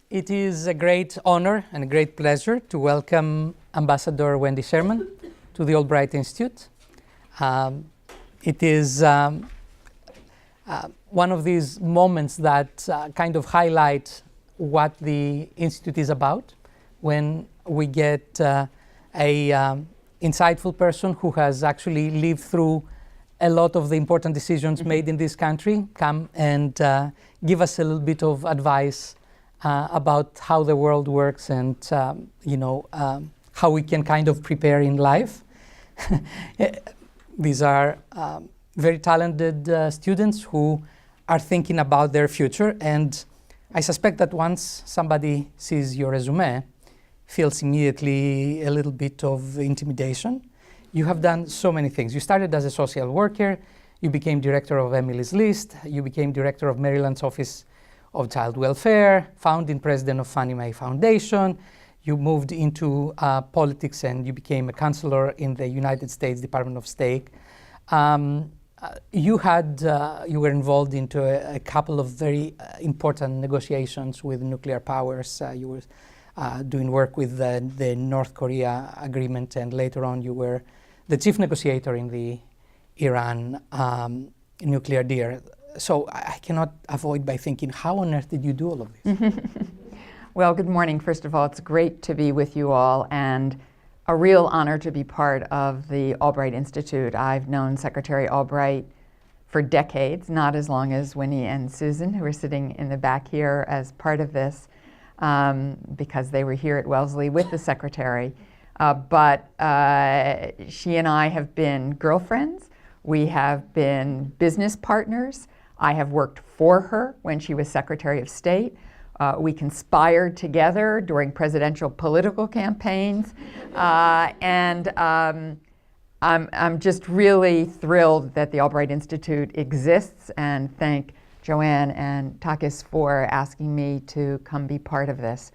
It is a great honor and a great pleasure to welcome Ambassador Wendy Sherman to the Albright Institute. It is one of these moments that kind of highlight what the Institute is about when we get a insightful person who has actually lived through a lot of the important decisions made in this country come and give us a little bit of advice about how the world works and how we can kind of prepare in life. These are very talented students who are thinking about their future, and I suspect that once somebody sees your resume, feels immediately a little bit of intimidation. You have done so many things. You started as a social worker, you became director of Emily's List, you became director of Maryland's Office of Child Welfare, founding president of Fannie Mae Foundation. You moved into politics and you became a counselor in the United States Department of State. You were involved into a couple of very important negotiations with nuclear powers. You were doing work with the North Korea agreement, and later on you were the chief negotiator in the Iran nuclear deal. So I cannot avoid by thinking, how on earth did you do all of this? Well, good morning. First of all, it's great to be with you all, and a real honor to be part of the Albright Institute. I've known Secretary Albright for decades, not as long as Winnie and Susan, who are sitting in the back here as part of this, because they were here at Wellesley with the Secretary. But she and I have been girlfriends. We have been business partners. I have worked for her when she was Secretary of State. We conspired together during presidential political campaigns. And I'm just really thrilled that the Albright Institute exists, and thank Joanne and Takis for asking me to come be part of this.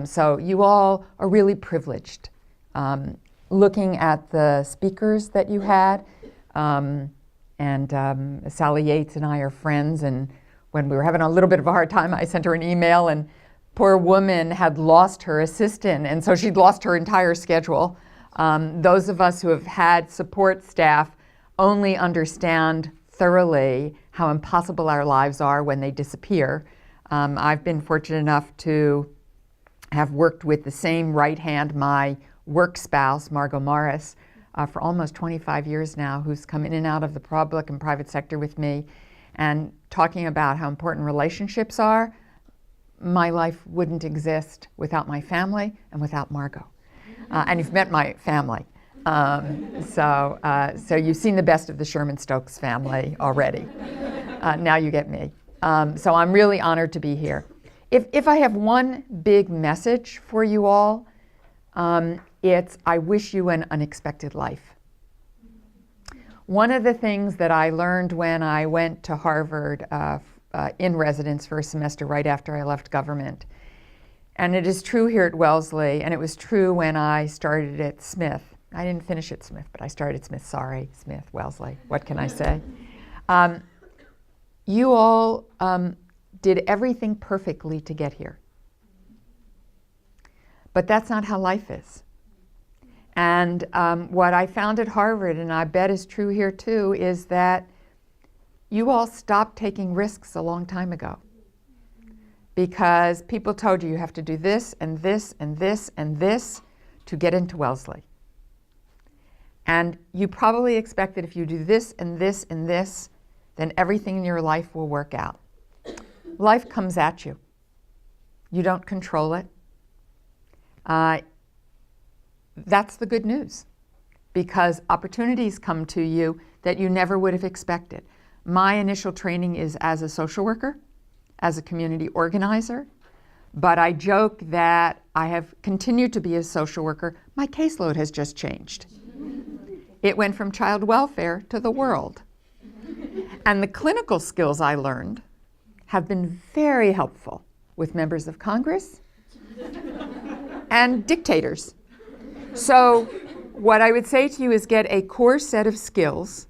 So you all are really privileged. Looking at the speakers that you had, Sally Yates and I are friends, and when we were having a little bit of a hard time, I sent her an email, and poor woman had lost her assistant, and so she'd lost her entire schedule. Those of us who have had support staff only understand thoroughly how impossible our lives are when they disappear. I've been fortunate enough to have worked with the same right hand, my work spouse, Margot Morris, for almost 25 years now, who's come in and out of the public and private sector with me, and talking about how important relationships are. My life wouldn't exist without my family and without Margot. And you've met my family. So you've seen the best of the Sherman-Stokes family already. Now you get me. So I'm really honored to be here. If I have one big message for you all, it's I wish you an unexpected life. One of the things that I learned when I went to Harvard in residence for a semester right after I left government, and it is true here at Wellesley, and it was true when I started at Smith. I didn't finish at Smith, but I started at Smith. Sorry, Smith, Wellesley. What can I say? You all did everything perfectly to get here. But that's not how life is. And what I found at Harvard, and I bet is true here too, is that you all stopped taking risks a long time ago. Because people told you have to do this and this and this and this to get into Wellesley. And you probably expect that if you do this and this and this, then everything in your life will work out. Life comes at you. You don't control it. That's the good news, because opportunities come to you that you never would have expected. My initial training is as a social worker, as a community organizer, but I joke that I have continued to be a social worker. My caseload has just changed. It went from child welfare to the world. And the clinical skills I learned have been very helpful with members of Congress and dictators. So what I would say to you is get a core set of skills,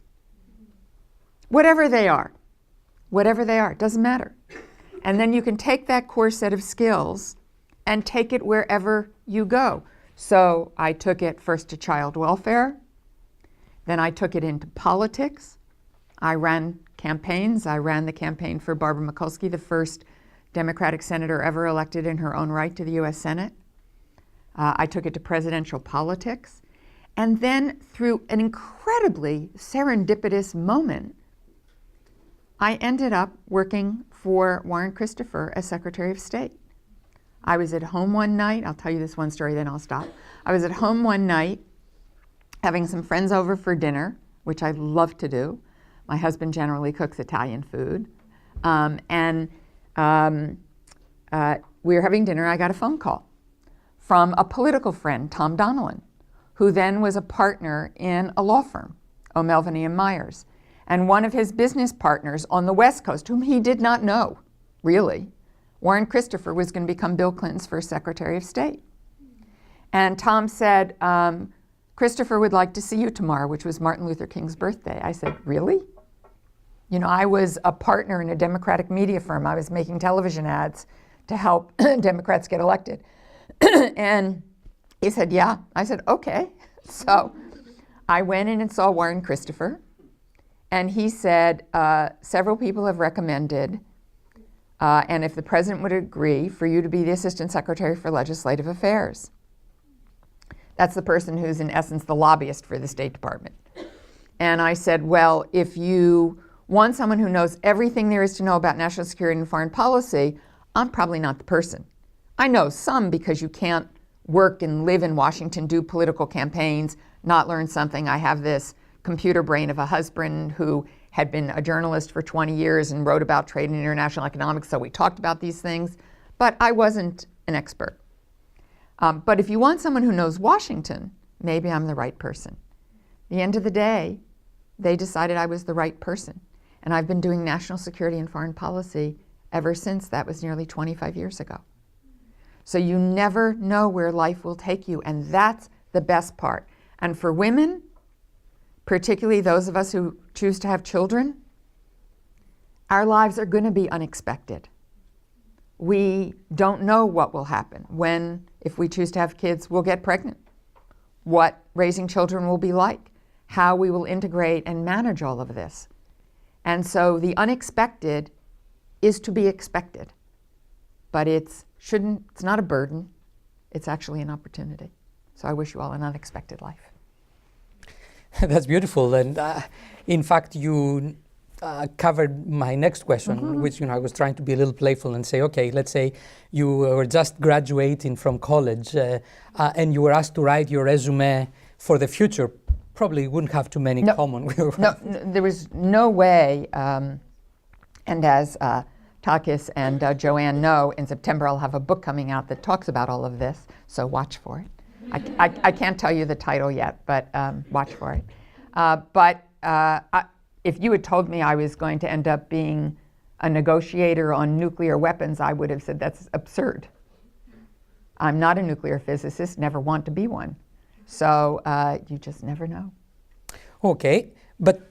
whatever they are, doesn't matter. And then you can take that core set of skills and take it wherever you go. So I took it first to child welfare, then I took it into politics. I ran campaigns. I ran the campaign for Barbara Mikulski, the first Democratic senator ever elected in her own right to the U.S. Senate. I took it to presidential politics. And then through an incredibly serendipitous moment, I ended up working for Warren Christopher as Secretary of State. I was at home one night. I'll tell you this one story, then I'll stop. I was at home one night having some friends over for dinner, which I love to do. My husband generally cooks Italian food. We were having dinner. I got a phone call from a political friend, Tom Donilon, who then was a partner in a law firm, O'Melveny and Myers. And one of his business partners on the West Coast, whom he did not know, really, Warren Christopher, was going to become Bill Clinton's first Secretary of State. And Tom said, Christopher would like to see you tomorrow, which was Martin Luther King's birthday. I said, really? You know, I was a partner in a Democratic media firm. I was making television ads to help Democrats get elected. And he said, yeah. I said, okay. So I went in and saw Warren Christopher. And he said, several people have recommended, and if the president would agree, for you to be the Assistant Secretary for Legislative Affairs. That's the person who's in essence the lobbyist for the State Department. And I said, well, if you want someone who knows everything there is to know about national security and foreign policy, I'm probably not the person. I know some because you can't work and live in Washington, do political campaigns, not learn something. I have this computer brain of a husband who had been a journalist for 20 years and wrote about trade and international economics, so we talked about these things, but I wasn't an expert. But if you want someone who knows Washington, maybe I'm the right person. At the end of the day, they decided I was the right person. And I've been doing national security and foreign policy ever since. That was nearly 25 years ago. So you never know where life will take you, and that's the best part. And for women, particularly those of us who choose to have children, our lives are going to be unexpected. We don't know what will happen. When, if we choose to have kids, we'll get pregnant. What raising children will be like. How we will integrate and manage all of this. And so the unexpected is to be expected. But it's not a burden. It's actually an opportunity. So I wish you all an unexpected life. That's beautiful. And in fact, you covered my next question, which I was trying to be a little playful and say, okay, let's say you were just graduating from college and you were asked to write your resume for the future. Probably wouldn't have too many common. No, there was no way. And as Takis and Joanne know, in September I'll have a book coming out that talks about all of this, so watch for it. I can't tell you the title yet, but watch for it. If you had told me I was going to end up being a negotiator on nuclear weapons, I would have said that's absurd. I'm not a nuclear physicist, never want to be one. So you just never know. Okay, but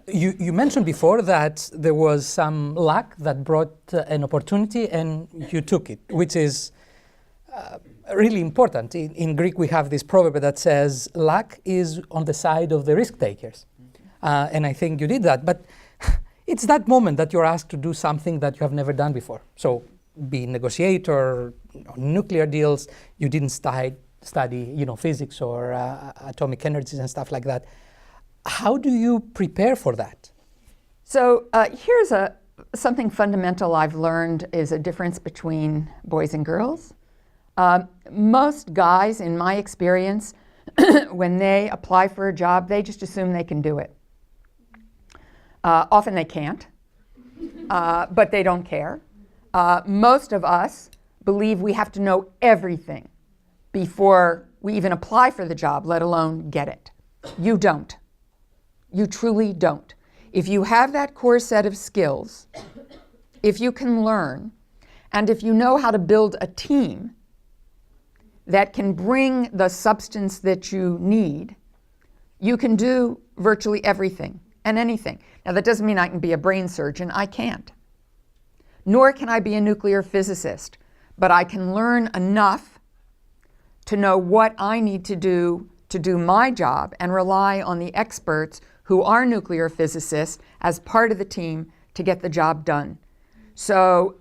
you mentioned before that there was some luck that brought an opportunity and you took it, which is really important. In Greek we have this proverb that says luck is on the side of the risk takers. And I think you did that. But it's that moment that you're asked to do something that you have never done before. So be a negotiator on nuclear deals, you didn't study physics or atomic energies and stuff like that. How do you prepare for that? So here's something fundamental I've learned is a difference between boys and girls. Most guys, in my experience, when they apply for a job, they just assume they can do it. Often they can't, but they don't care. Most of us believe we have to know everything before we even apply for the job, let alone get it. You don't. You truly don't. If you have that core set of skills, if you can learn, and if you know how to build a team that can bring the substance that you need, you can do virtually everything and anything. Now, that doesn't mean I can be a brain surgeon. I can't. nor can I be a nuclear physicist, but I can learn enough to know what I need to do my job and rely on the experts who are nuclear physicists as part of the team to get the job done. So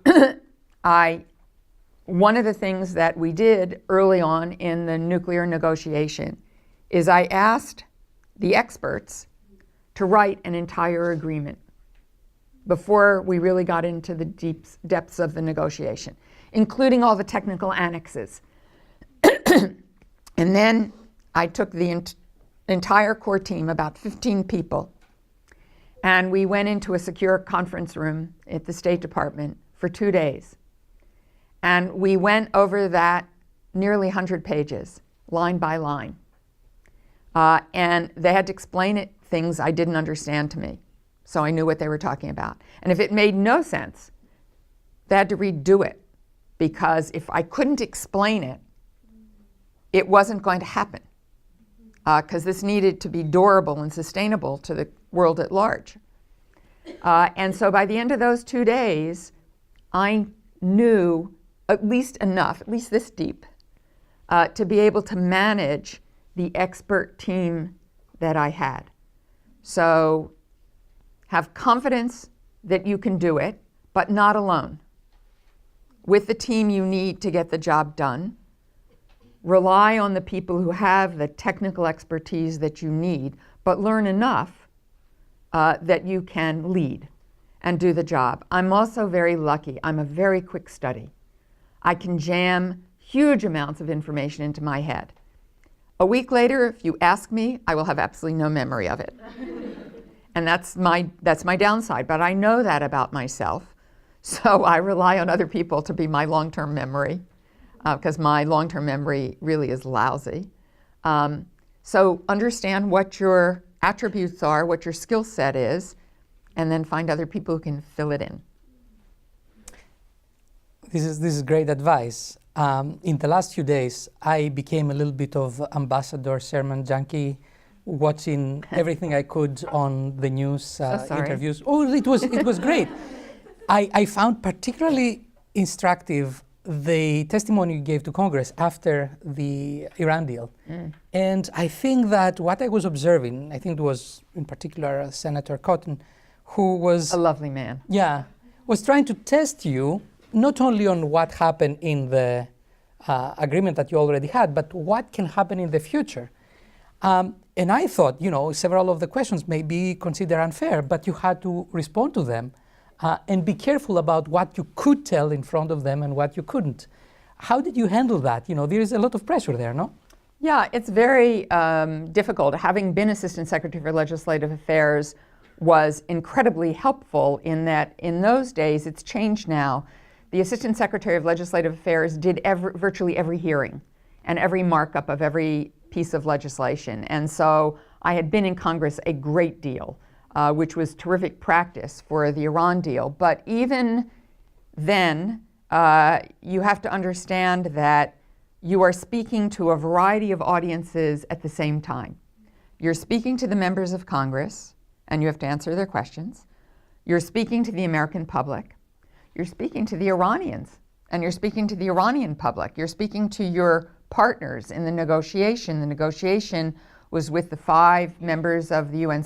one of the things that we did early on in the nuclear negotiation is I asked the experts to write an entire agreement before we really got into the depths of the negotiation, including all the technical annexes. And then I took the entire core team, about 15 people, and we went into a secure conference room at the State Department for 2 days. And we went over that nearly 100 pages, line by line. And they had to explain things I didn't understand to me, so I knew what they were talking about. And if it made no sense, they had to redo it, because if I couldn't explain it, it wasn't going to happen, because this needed to be durable and sustainable to the world at large. And so by the end of those 2 days, I knew at least enough, at least this deep, to be able to manage the expert team that I had. So have confidence that you can do it, but not alone. With the team you need to get the job done. Rely on the people who have the technical expertise that you need, but learn enough that you can lead and do the job. I'm also very lucky. I'm a very quick study. I can jam huge amounts of information into my head. A week later, if you ask me, I will have absolutely no memory of it. And that's my downside, but I know that about myself. So I rely on other people to be my long-term memory, because my long-term memory really is lousy. So understand what your attributes are, what your skill set is, and then find other people who can fill it in. This is great advice. In the last few days, I became a little bit of Ambassador Sherman junkie, watching everything I could on the news interviews. Oh, it was great. I found particularly instructive the testimony you gave to Congress after the Iran deal. And I think that what I was observing, I think it was in particular Senator Cotton, who was a lovely man. Yeah, was trying to test you not only on what happened in the agreement that you already had, but what can happen in the future. And I thought, several of the questions may be considered unfair, but you had to respond to them and be careful about what you could tell in front of them and what you couldn't. How did you handle that? There is a lot of pressure there, no? Yeah, it's very difficult. Having been Assistant Secretary for Legislative Affairs was incredibly helpful in that in those days, it's changed now, the Assistant Secretary of Legislative Affairs did virtually every hearing and every markup of every piece of legislation. And so I had been in Congress a great deal, which was terrific practice for the Iran deal. But even then, you have to understand that you are speaking to a variety of audiences at the same time. You're speaking to the members of Congress, and you have to answer their questions. You're speaking to the American public. You're speaking to the Iranians, and you're speaking to the Iranian public. You're speaking to your partners in the negotiation. The negotiation was with the 5 members of the UN,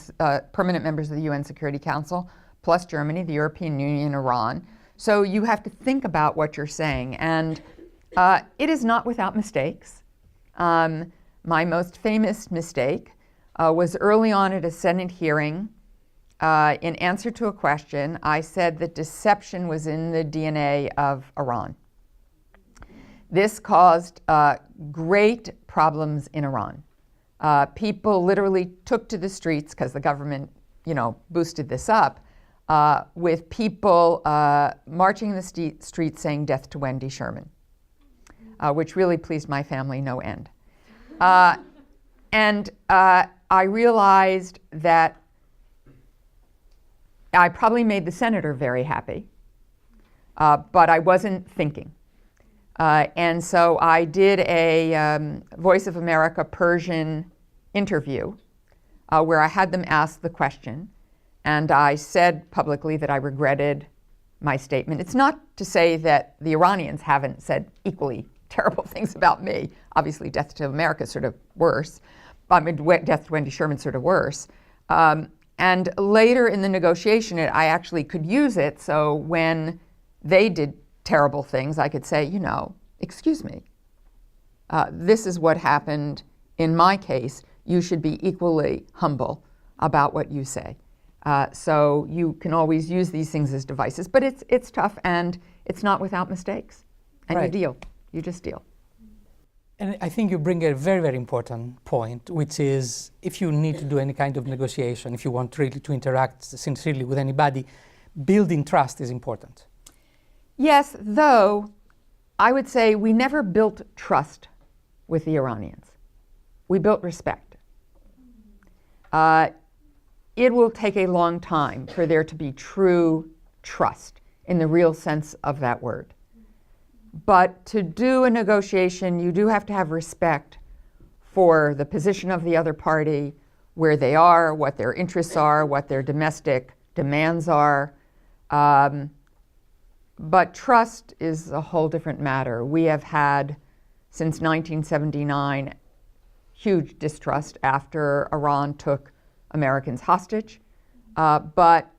permanent members of the UN Security Council, plus Germany, the European Union, Iran. So you have to think about what you're saying, and it is not without mistakes. My most famous mistake was early on at a Senate hearing. In answer to a question, I said that deception was in the DNA of Iran. This caused great problems in Iran. People literally took to the streets because the government, boosted this up, with people marching in the streets saying "Death to Wendy Sherman," which really pleased my family no end. And I realized that I probably made the senator very happy, but I wasn't thinking. And so I did a Voice of America Persian interview where I had them ask the question, and I said publicly that I regretted my statement. It's not to say that the Iranians haven't said equally terrible things about me. Obviously, Death to America is sort of worse. I mean, Death to Wendy Sherman is sort of worse. And later in the negotiation, I actually could use it. So when they did terrible things, I could say, you know, excuse me, this is what happened in my case. You should be equally humble about what you say. So you can always use these things as devices, but it's tough and it's not without mistakes. And right. You just deal. And I think you bring a very, very important point, which is if you need to do any kind of negotiation, if you want really to interact sincerely with anybody, building trust is important. Yes, though I would say we never built trust with the Iranians. We built respect. It will take a long time for there to be true trust in the real sense of that word. But to do a negotiation, you do have to have respect for the position of the other party, where they are, what their interests are, what their domestic demands are. But trust is a whole different matter. We have had, since 1979, huge distrust after Iran took Americans hostage. But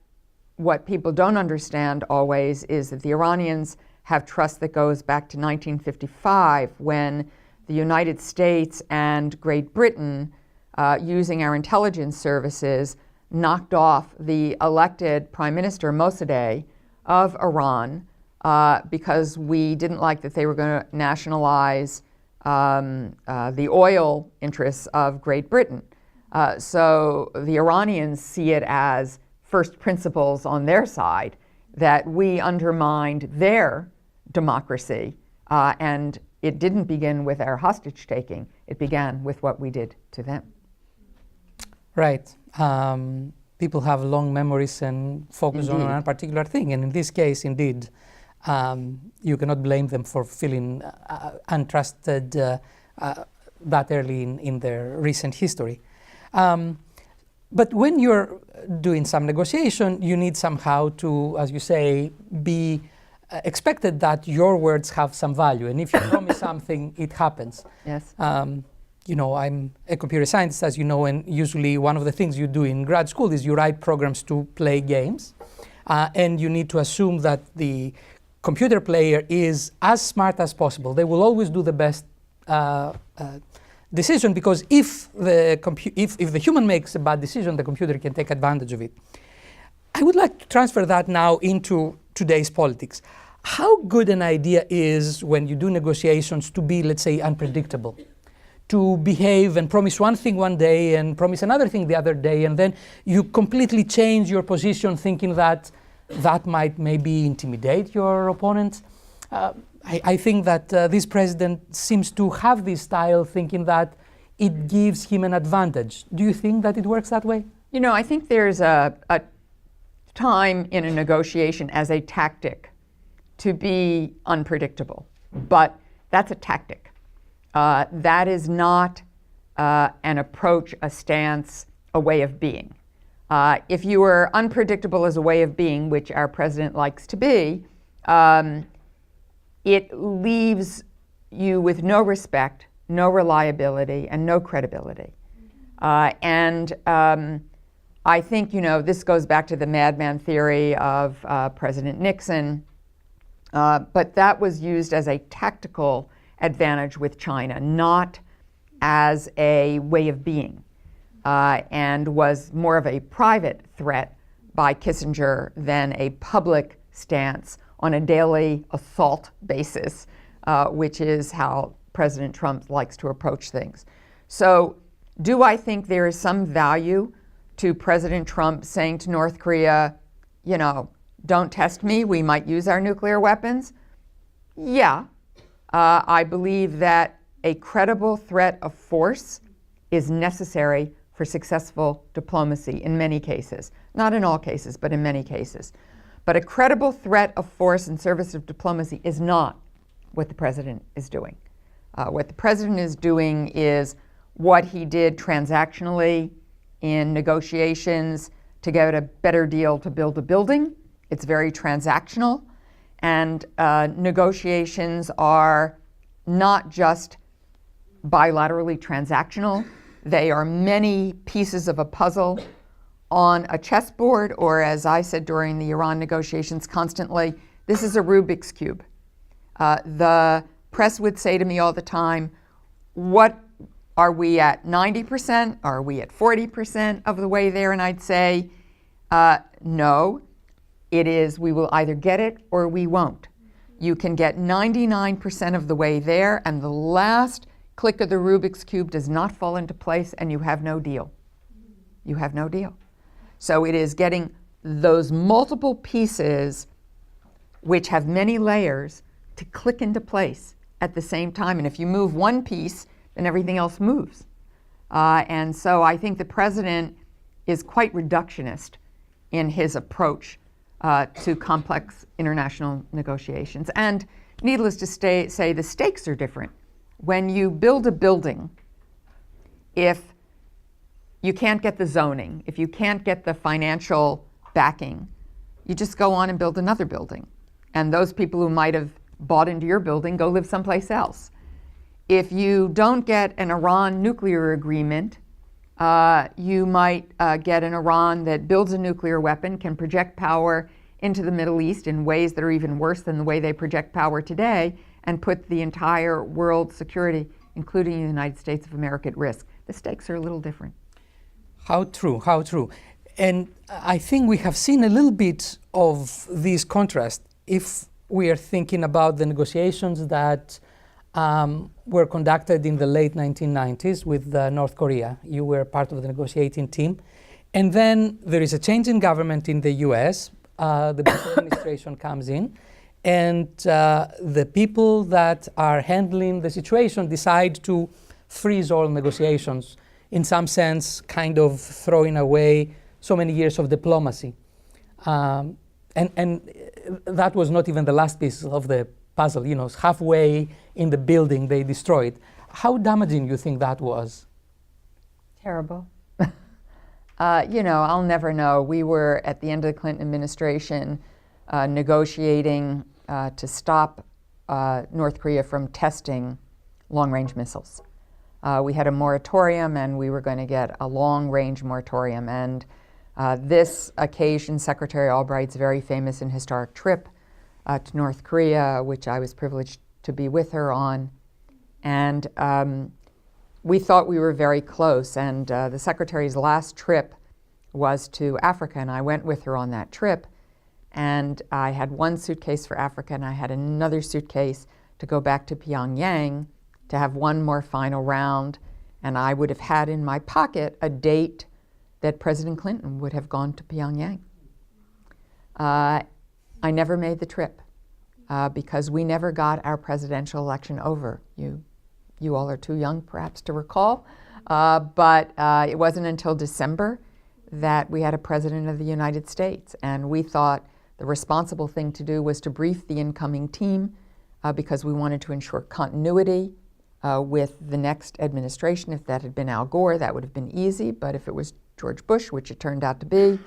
what people don't understand always is that the Iranians have trust that goes back to 1955 when the United States and Great Britain, using our intelligence services, knocked off the elected Prime Minister Mossadegh of Iran because we didn't like that they were going to nationalize the oil interests of Great Britain. So the Iranians see it as first principles on their side that we undermined their democracy, and it didn't begin with our hostage taking. It began with what we did to them. Right. People have long memories and focus on a particular thing, and in this case, indeed, you cannot blame them for feeling untrusted that early in their recent history. But when you're doing some negotiation, you need somehow to, as you say, be expected that your words have some value. And if you promise something, it happens. Yes. You know, I'm a computer scientist, as you know, and usually one of the things you do in grad school is you write programs to play games. And you need to assume that the computer player is as smart as possible. They will always do the best decision, because if the human makes a bad decision, the computer can take advantage of it. I would like to transfer that now into today's politics. How good an idea is, when you do negotiations, to be, let's say, unpredictable, to behave and promise one thing one day and promise another thing the other day, and then you completely change your position thinking that that might maybe intimidate your opponent? I think that this president seems to have this style, thinking that it gives him an advantage. Do you think that it works that way? You know, I think there's a time in a negotiation as a tactic to be unpredictable, but that's a tactic. That is not an approach, a stance, a way of being. If you are unpredictable as a way of being, which our president likes to be, it leaves you with no respect, no reliability, and no credibility. I think, you know, this goes back to the madman theory of President Nixon, but that was used as a tactical advantage with China, not as a way of being, and was more of a private threat by Kissinger than a public stance on a daily assault basis, which is how President Trump likes to approach things. So do I think there is some value to President Trump saying to North Korea, you know, don't test me, we might use our nuclear weapons? Yeah. I believe that a credible threat of force is necessary for successful diplomacy in many cases. Not in all cases, but in many cases. But a credible threat of force in service of diplomacy is not what the president is doing. What the president is doing is what he did transactionally in negotiations to get a better deal to build a building It's very transactional, and negotiations are not just bilaterally transactional. They are many pieces of a puzzle on a chessboard, or as I said during the Iran negotiations constantly, this is a Rubik's Cube. The press would say to me all the time, what are we at 90%? Are we at 40% of the way there? And I'd say, no, it is we will either get it or we won't. You can get 99% of the way there, and the last click of the Rubik's Cube does not fall into place, and you have no deal. You have no deal. So it is getting those multiple pieces, which have many layers, to click into place at the same time. And if you move one piece, then everything else moves. And so I think the president is quite reductionist in his approach to complex international negotiations. And needless to say, the stakes are different. When you build a building, if you can't get the zoning, if you can't get the financial backing, you just go on and build another building. And those people who might have bought into your building go live someplace else. If you don't get an Iran nuclear agreement, you might get an Iran that builds a nuclear weapon, can project power into the Middle East in ways that are even worse than the way they project power today, and put the entire world's security, including the United States of America, at risk. The stakes are a little different. How true, how true. And I think we have seen a little bit of this contrast if we are thinking about the negotiations that were conducted in the late 1990s with North Korea. You were part of the negotiating team. And then there is a change in government in the US. The Bush administration comes in, and the people that are handling the situation decide to freeze all negotiations, in some sense kind of throwing away so many years of diplomacy. And that was not even the last piece of the puzzle. You know, halfway in the building they destroyed. How damaging do you think that was? Terrible. You know, I'll never know. We were at the end of the Clinton administration negotiating to stop North Korea from testing long-range missiles. We had a moratorium, and we were going to get a long-range moratorium. And this occasion, Secretary Albright's very famous and historic trip to North Korea, which I was privileged to be with her on. And we thought we were very close. And the Secretary's last trip was to Africa, and I went with her on that trip. And I had one suitcase for Africa, and I had another suitcase to go back to Pyongyang to have one more final round. And I would have had in my pocket a date that President Clinton would have gone to Pyongyang. I never made the trip because we never got our presidential election over. You all are too young, perhaps, to recall, but it wasn't until December that we had a president of the United States, and we thought the responsible thing to do was to brief the incoming team because we wanted to ensure continuity with the next administration. If that had been Al Gore, that would have been easy, but if it was George Bush, which it turned out to be,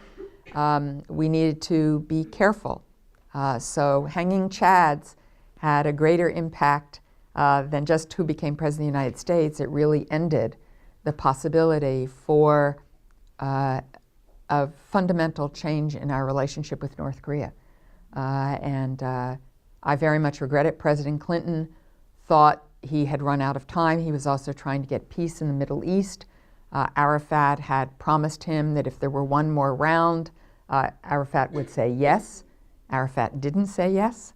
we needed to be careful. So hanging chads had a greater impact than just who became President of the United States. It really ended the possibility for a fundamental change in our relationship with North Korea. And I very much regret it. President Clinton thought he had run out of time. He was also trying to get peace in the Middle East. Arafat had promised him that if there were one more round, Arafat would say yes. Arafat didn't say yes.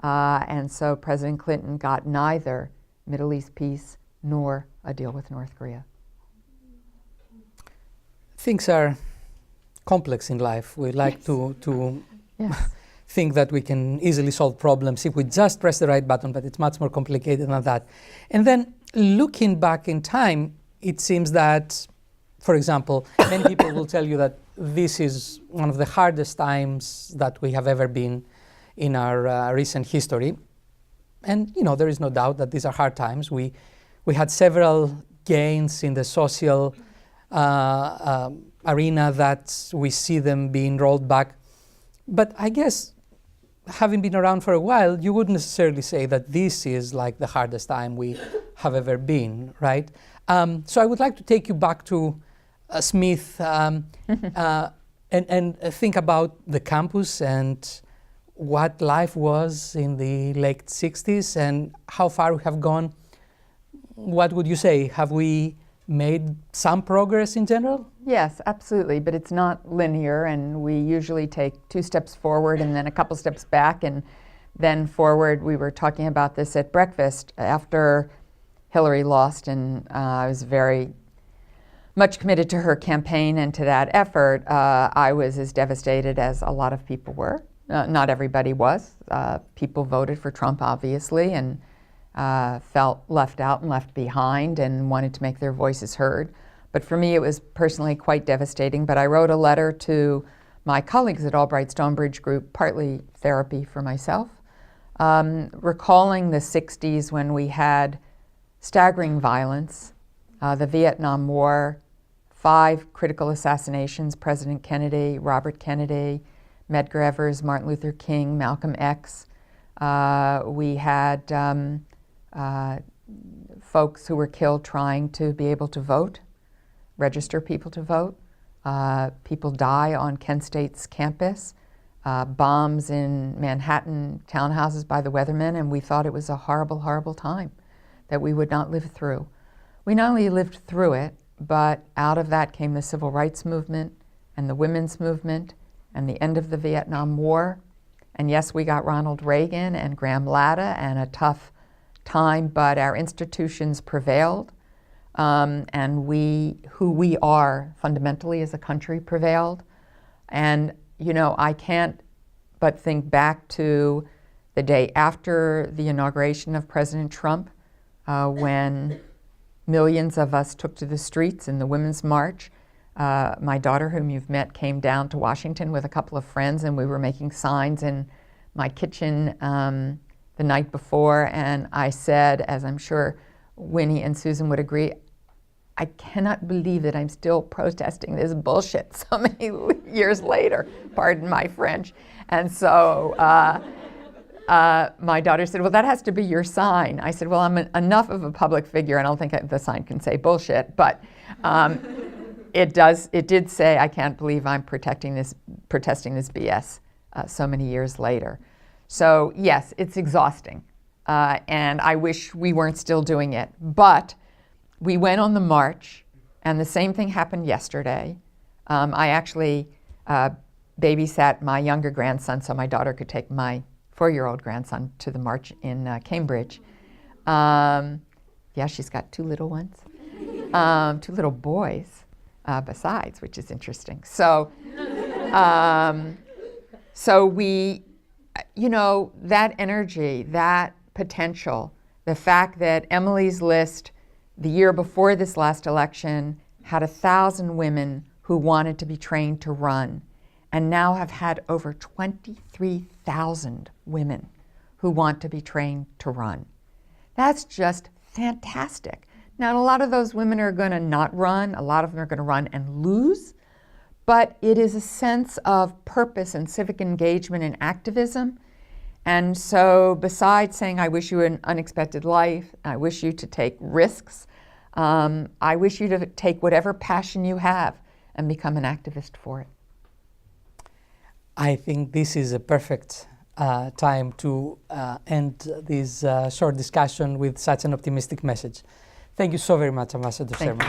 And so President Clinton got neither Middle East peace nor a deal with North Korea. Things are complex in life. We like to Yes. think that we can easily solve problems if we just press the right button, but it's much more complicated than that. And then looking back in time, it seems that, for example, many people will tell you that this is one of the hardest times that we have ever been in our recent history. And, you know, there is no doubt that these are hard times. We had several gains in the social arena that we see them being rolled back. But I guess, having been around for a while, you wouldn't necessarily say that this is like the hardest time we have ever been, right? So I would like to take you back to Smith and think about the campus and what life was in the late 60s and how far we have gone. What would you say? Have we made some progress in general? Yes, absolutely, but it's not linear, and we usually take 2 steps forward and then a couple steps back and then forward. We were talking about this at breakfast after Hillary lost, and I was very much committed to her campaign and to that effort. I was as devastated as a lot of people were. Not everybody was. People voted for Trump, obviously, and felt left out and left behind and wanted to make their voices heard. But for me, it was personally quite devastating. But I wrote a letter to my colleagues at Albright Stonebridge Group, partly therapy for myself, recalling the 60s when we had staggering violence, the Vietnam War, 5 critical assassinations, President Kennedy, Robert Kennedy, Medgar Evers, Martin Luther King, Malcolm X. We had folks who were killed trying to be able to vote, register people to vote. People die on Kent State's campus, bombs in Manhattan townhouses by the weathermen, and we thought it was a horrible, horrible time that we would not live through. We not only lived through it, but out of that came the civil rights movement and the women's movement and the end of the Vietnam War. And yes, we got Ronald Reagan and Graham Latta and a tough time, but our institutions prevailed. And who we are fundamentally as a country prevailed. And, you know, I can't but think back to the day after the inauguration of President Trump, when millions of us took to the streets in the Women's March. My daughter, whom you've met, came down to Washington with a couple of friends, and we were making signs in my kitchen the night before, and I said, as I'm sure Winnie and Susan would agree, I cannot believe that I'm still protesting this bullshit so many years later, pardon my French. And so my daughter said, well, that has to be your sign. I said, well, I'm enough of a public figure, I don't think the sign can say bullshit, but it did say, I can't believe I'm protesting this BS so many years later. So yes, it's exhausting, and I wish we weren't still doing it, but we went on the march, and the same thing happened yesterday. I actually babysat my younger grandson so my daughter could take my 4-year-old grandson to the march in Cambridge. Yeah, she's got 2 little ones, 2 little boys besides, which is interesting. So, so we, you know, that energy, that potential, the fact that Emily's List the year before this last election had 1,000 women who wanted to be trained to run, and now have had over 23,000 women who want to be trained to run. That's just fantastic. Now, a lot of those women are going to not run. A lot of them are going to run and lose. But it is a sense of purpose and civic engagement and activism. And so besides saying, I wish you an unexpected life, I wish you to take risks, I wish you to take whatever passion you have and become an activist for it. I think this is a perfect time to end this short discussion with such an optimistic message. Thank you so very much, Ambassador Sherman.